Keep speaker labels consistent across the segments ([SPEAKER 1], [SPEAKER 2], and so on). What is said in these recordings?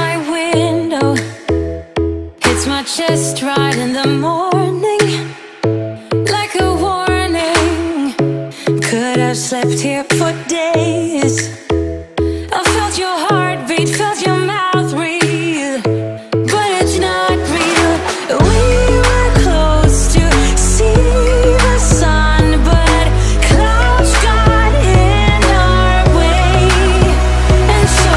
[SPEAKER 1] my window, hits my chest right in the morning, like a warning. Could have slept here for days. I felt your heartbeat, felt your mouth breathe, but it's not real. We were close to see the sun, but clouds got in our way, and so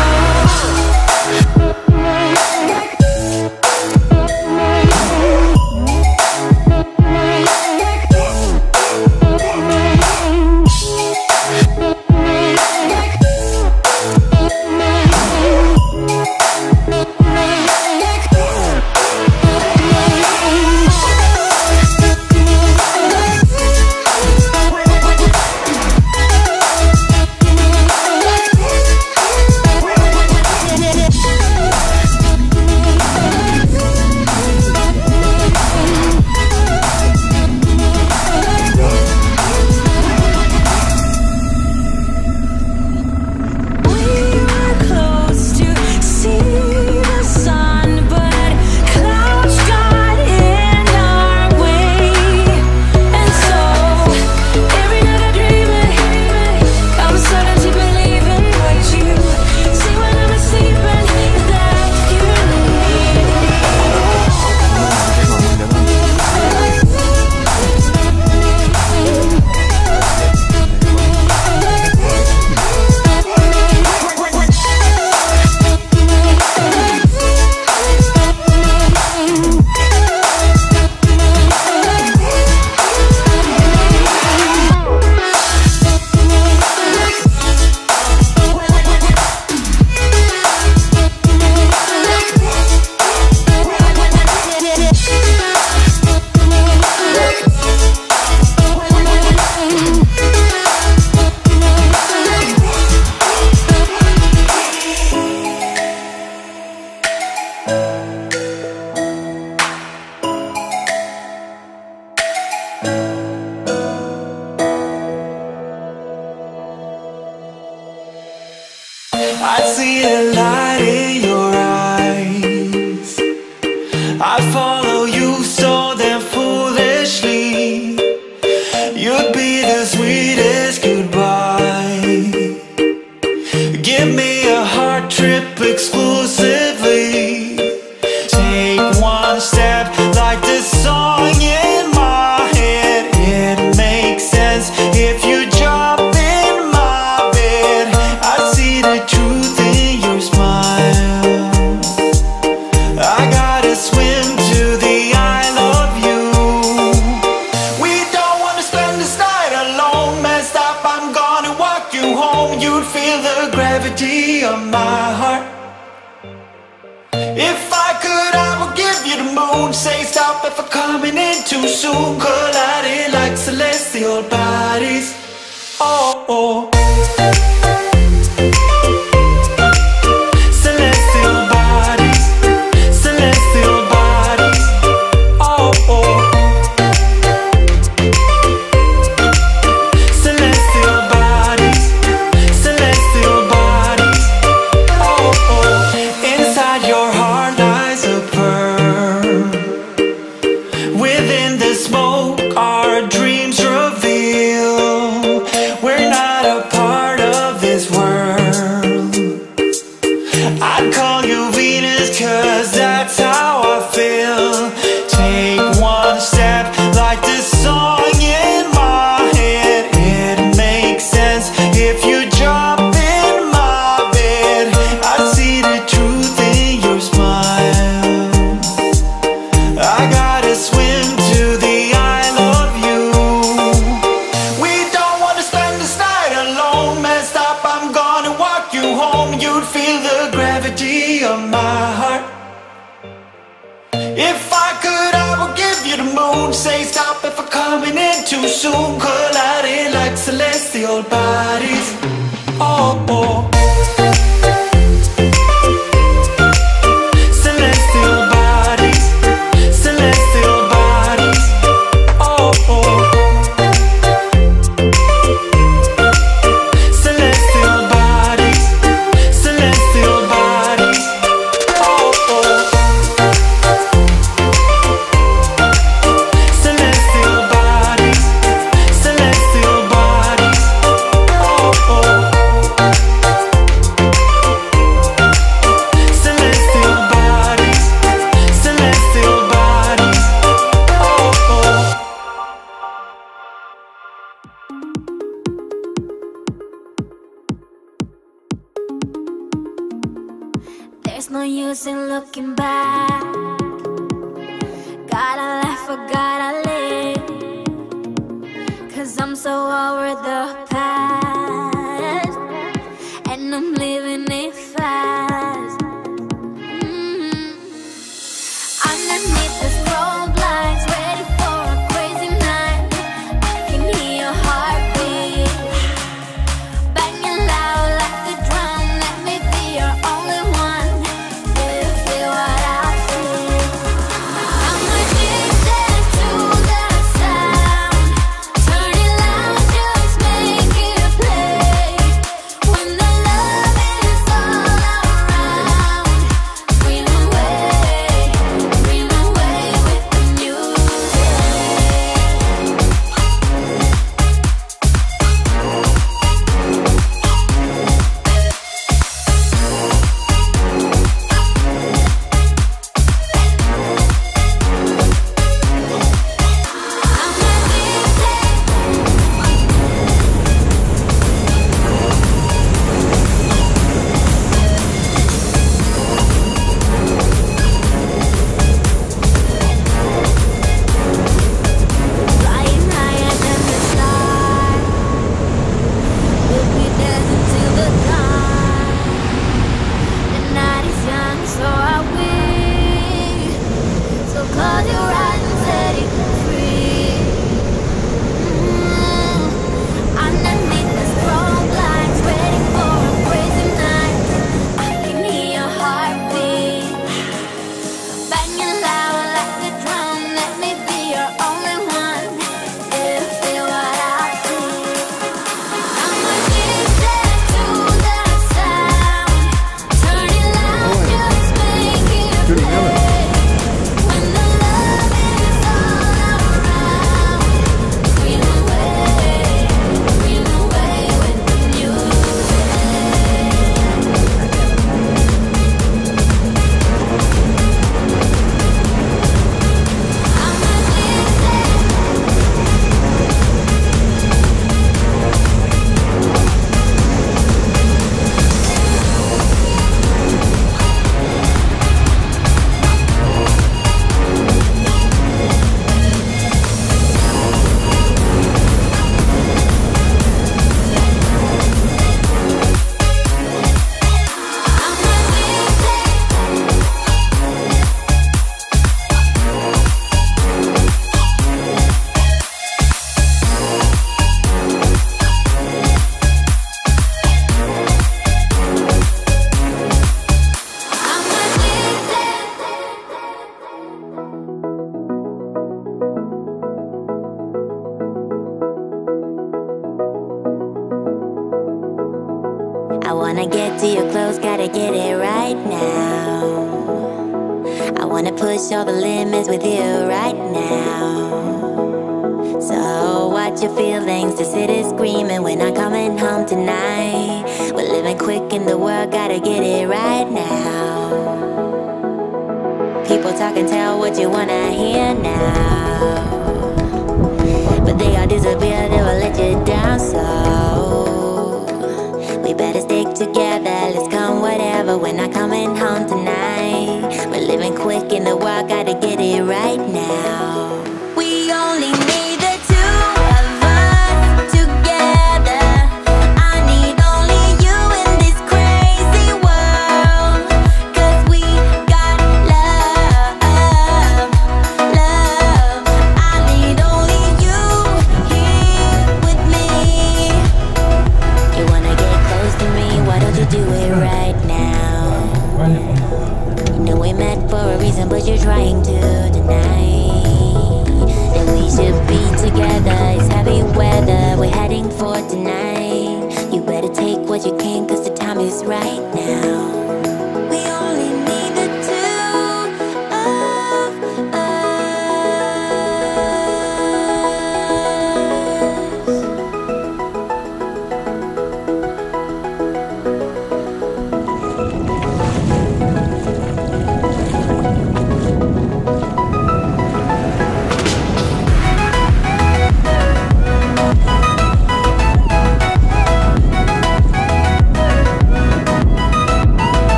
[SPEAKER 2] I see a light in your eyes. I follow you so damn foolishly. You'd be the sweetest goodbye. Give me a heart trip exclusively. Take one step like the song in my head. It makes sense if you jump in my bed. I see the truth in your smile. I gotta swim to the Isle of You. We don't wanna spend this night alone. Messed up, I'm gonna walk you home. You'd feel the gravity of my heart. If I could, I would give you the moon. Say stop if I'm coming in too soon. Colliding like celestial bodies. Oh, oh. Celestial bodies, celestial bodies. Oh, oh. Celestial bodies, celestial bodies. Oh, oh. Inside your heart lies a pearl. Within the smoke our dreams reveal. We're not a part of this world. I'd call you Venus, 'cause that's how I feel. Take one step like the song in my head. It makes sense if you jump in my bed. I see the truth in your smile. I gotta swim to the Isle of You. We don't wanna spend this night alone. Messed up, I'm gonna walk you home. You'd feel the gravity of my heart. If I could, I would give you the moon. Say stop if I'm coming in too soon. Colliding like celestial bodies. Oh, oh. Celestial bodies, celestial bodies. Oh, oh. Celestial bodies, celestial bodies.
[SPEAKER 1] use in looking back. Gotta laugh or gotta live, 'cause I'm so over the past, and I'm living it fast. Underneath the strobe lights, ready for a crazy night. I can hear your heartbeat banging loud like a drum. Let me be your only one. Do you feel what I feel? I'm addicted to the sound. Turn it loud, just make it play. When the love is all around, scream away with the music. Flying higher than the stars, we'll be dancing till the dawn. The night is young, so are we. So close your eyes and set it free. Underneath the strobe lights, ready for a crazy night. I can hear your heartbeat banging loud like a drum. Let me be your only one. Do you feel what I feel? I'm addicted to the sound. Turn it loud, just make it play. When the love is all around, scream away with the music. I'm I wanna get to your clothes, gotta get it right now. I wanna push all the limits with you right now. So watch your feelings, the city's screaming, we're not coming home tonight. We're living quick in the world, gotta get it right now. People talk and tell what you wanna hear now, but they all disappear, they will let you down. So we better stick together, let's come whatever. We're not coming home tonight. We're living quick in the world, gotta get it right now. We only need the two of us together. I need only you in this crazy world, 'cause we got love, love. I need only you here with me. You wanna get close to me, why don't you do it right now? You know we met for a reason, but you're trying to deny that we should be together. It's heavy weather, we're heading for tonight. You better take what you can, 'cause the time is right now. We only need the two of us.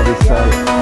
[SPEAKER 3] this side.